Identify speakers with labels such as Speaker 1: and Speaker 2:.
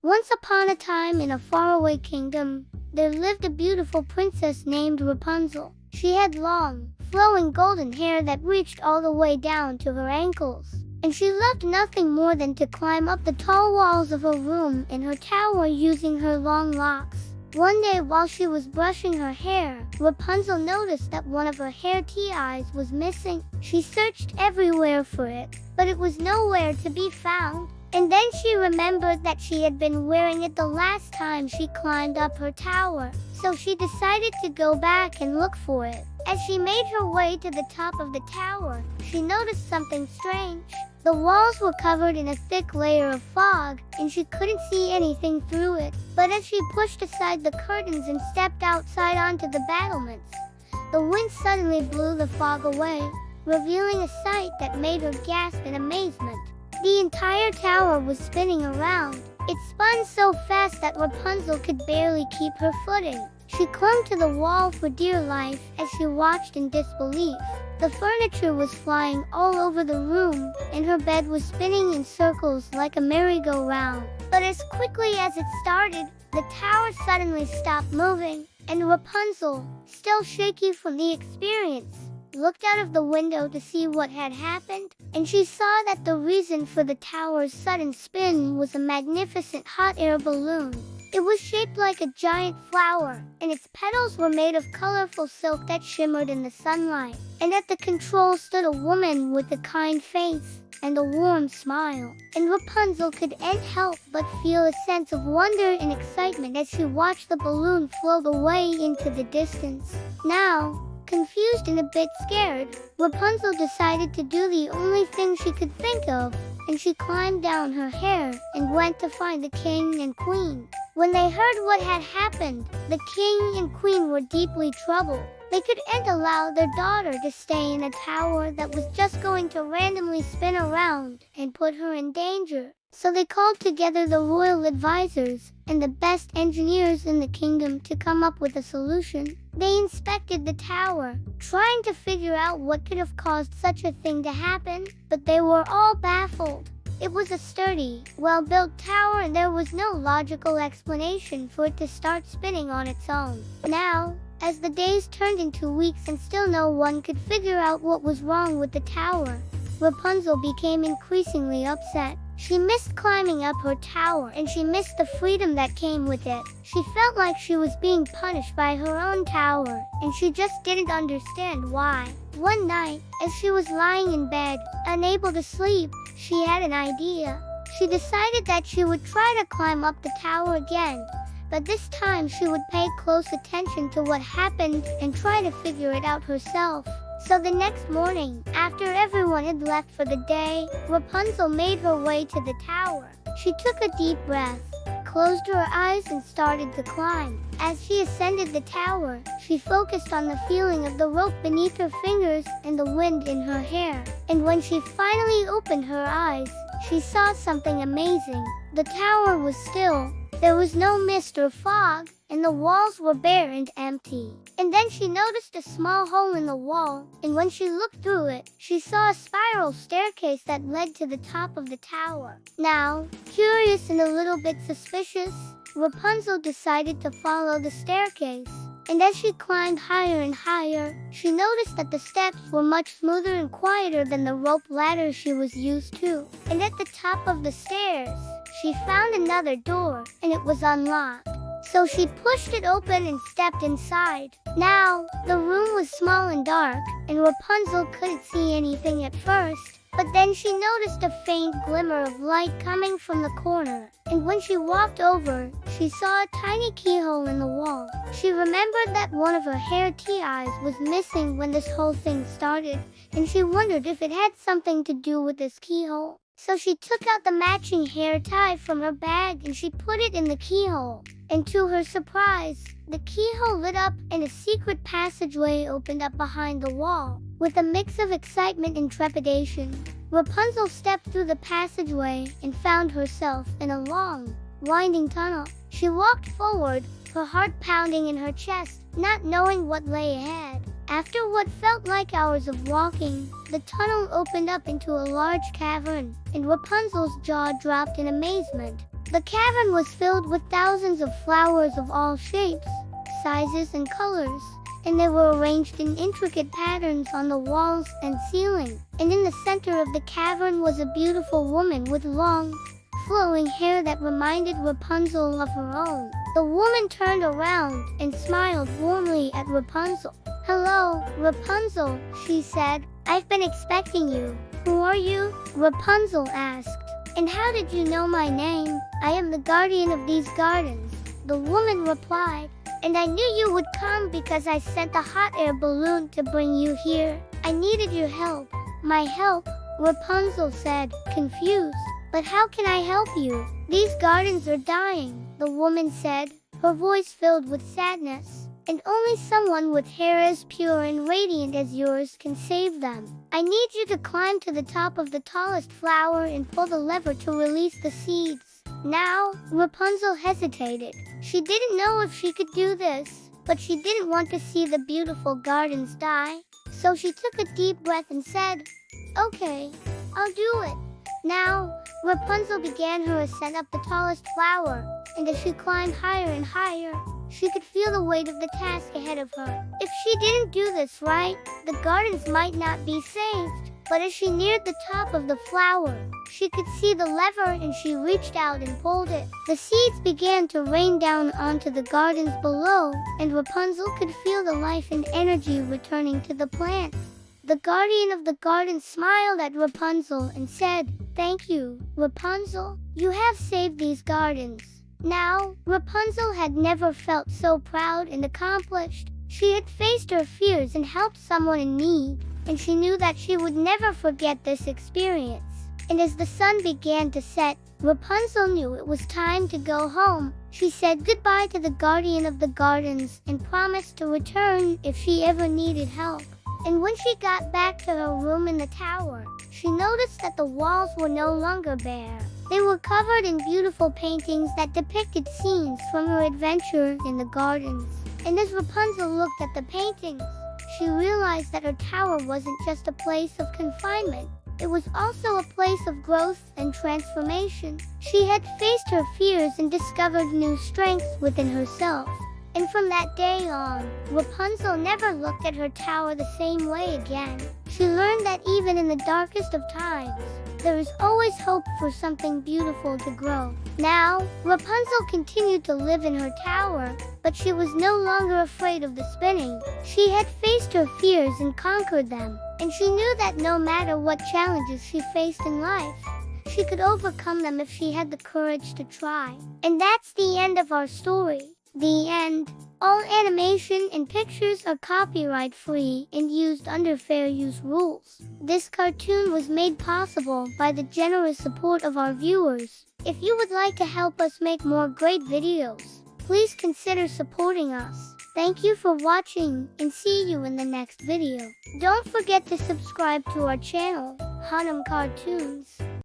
Speaker 1: Once upon a time in a faraway kingdom, there lived a beautiful princess named Rapunzel. She had long, flowing golden hair that reached all the way down to her ankles, and she loved nothing more than to climb up the tall walls of her room in her tower using her long locks. One day while she was brushing her hair, Rapunzel noticed that one of her hair ties was missing. She searched everywhere for it, but it was nowhere to be found. And then she remembered that she had been wearing it the last time she climbed up her tower, so she decided to go back and look for it. As she made her way to the top of the tower, she noticed something strange. The walls were covered in a thick layer of fog, and she couldn't see anything through it. But as she pushed aside the curtains and stepped outside onto the battlements, the wind suddenly blew the fog away, revealing a sight that made her gasp in amazement. The entire tower was spinning around. It spun so fast that Rapunzel could barely keep her footing. She clung to the wall for dear life as she watched in disbelief. The furniture was flying all over the room, and her bed was spinning in circles like a merry-go-round. But as quickly as it started, the tower suddenly stopped moving, and Rapunzel, still shaky from the experience, looked out of the window to see what had happened, and she saw that the reason for the tower's sudden spin was a magnificent hot air balloon. It was shaped like a giant flower, and its petals were made of colorful silk that shimmered in the sunlight. And at the controls stood a woman with a kind face and a warm smile. And Rapunzel couldn't help but feel a sense of wonder and excitement as she watched the balloon float away into the distance. Now, confused and a bit scared, Rapunzel decided to do the only thing she could think of, and she climbed down her hair and went to find the king and queen. When they heard what had happened, the king and queen were deeply troubled. They couldn't allow their daughter to stay in a tower that was just going to randomly spin around and put her in danger. So they called together the royal advisors and the best engineers in the kingdom to come up with a solution. They inspected the tower, trying to figure out what could have caused such a thing to happen, but they were all baffled. It was a sturdy, well-built tower, and there was no logical explanation for it to start spinning on its own. Now, as the days turned into weeks and still no one could figure out what was wrong with the tower, Rapunzel became increasingly upset. She missed climbing up her tower, and she missed the freedom that came with it. She felt like she was being punished by her own tower, and she just didn't understand why. One night, as she was lying in bed, unable to sleep, she had an idea. She decided that she would try to climb up the tower again, but this time she would pay close attention to what happened and try to figure it out herself. So the next morning, after everyone had left for the day, Rapunzel made her way to the tower. She took a deep breath, closed her eyes, and started to climb. As she ascended the tower, she focused on the feeling of the rope beneath her fingers and the wind in her hair. And when she finally opened her eyes, she saw something amazing. The tower was still. There was no mist or fog, and the walls were bare and empty. And then she noticed a small hole in the wall, and when she looked through it, she saw a spiral staircase that led to the top of the tower. Now, curious and a little bit suspicious, Rapunzel decided to follow the staircase. And as she climbed higher and higher, she noticed that the steps were much smoother and quieter than the rope ladder she was used to. And at the top of the stairs, she found another door, and it was unlocked. So she pushed it open and stepped inside. Now, the room was small and dark, and Rapunzel couldn't see anything at first. But then she noticed a faint glimmer of light coming from the corner, and when she walked over, she saw a tiny keyhole in the wall. She remembered that one of her hair ties was missing when this whole thing started, and she wondered if it had something to do with this keyhole. So she took out the matching hair tie from her bag and she put it in the keyhole. And to her surprise, the keyhole lit up and a secret passageway opened up behind the wall. With a mix of excitement and trepidation, Rapunzel stepped through the passageway and found herself in a long, winding tunnel. She walked forward, her heart pounding in her chest, not knowing what lay ahead. After what felt like hours of walking, the tunnel opened up into a large cavern, and Rapunzel's jaw dropped in amazement. The cavern was filled with thousands of flowers of all shapes, sizes, and colors, and they were arranged in intricate patterns on the walls and ceiling. And in the center of the cavern was a beautiful woman with long, flowing hair that reminded Rapunzel of her own. The woman turned around and smiled warmly at Rapunzel. "Hello, Rapunzel," she said. "I've been expecting you." "Who are you?" Rapunzel asked. "And how did you know my name?" "I am the guardian of these gardens," the woman replied. "And I knew you would come because I sent a hot air balloon to bring you here. I needed your help." "My help?" Rapunzel said, confused. "But how can I help you? These gardens are dying," the woman said, her voice filled with sadness. "And only someone with hair as pure and radiant as yours can save them. I need you to climb to the top of the tallest flower and pull the lever to release the seeds." Now, Rapunzel hesitated. She didn't know if she could do this, but she didn't want to see the beautiful gardens die. So she took a deep breath and said, "Okay, I'll do it." Now, Rapunzel began her ascent up the tallest flower, and as she climbed higher and higher, she could feel the weight of the task ahead of her. If she didn't do this right, the gardens might not be saved. But as she neared the top of the flower, she could see the lever and she reached out and pulled it. The seeds began to rain down onto the gardens below, and Rapunzel could feel the life and energy returning to the plants. The guardian of the garden smiled at Rapunzel and said, "Thank you, Rapunzel. You have saved these gardens." Now, Rapunzel had never felt so proud and accomplished. She had faced her fears and helped someone in need, and she knew that she would never forget this experience. And as the sun began to set, Rapunzel knew it was time to go home. She said goodbye to the guardian of the gardens and promised to return if she ever needed help. And when she got back to her room in the tower, she noticed that the walls were no longer bare. They were covered in beautiful paintings that depicted scenes from her adventure in the gardens. And as Rapunzel looked at the paintings, she realized that her tower wasn't just a place of confinement. It was also a place of growth and transformation. She had faced her fears and discovered new strengths within herself. And from that day on, Rapunzel never looked at her tower the same way again. She learned that even in the darkest of times, there is always hope for something beautiful to grow. Now, Rapunzel continued to live in her tower, but she was no longer afraid of the spinning. She had faced her fears and conquered them, and she knew that no matter what challenges she faced in life, she could overcome them if she had the courage to try. And that's the end of our story. The end. All animation and pictures are copyright free and used under fair use rules. This cartoon was made possible by the generous support of our viewers. If you would like to help us make more great videos, please consider supporting us. Thank you for watching and see you in the next video. Don't forget to subscribe to our channel, Hanum Cartoons.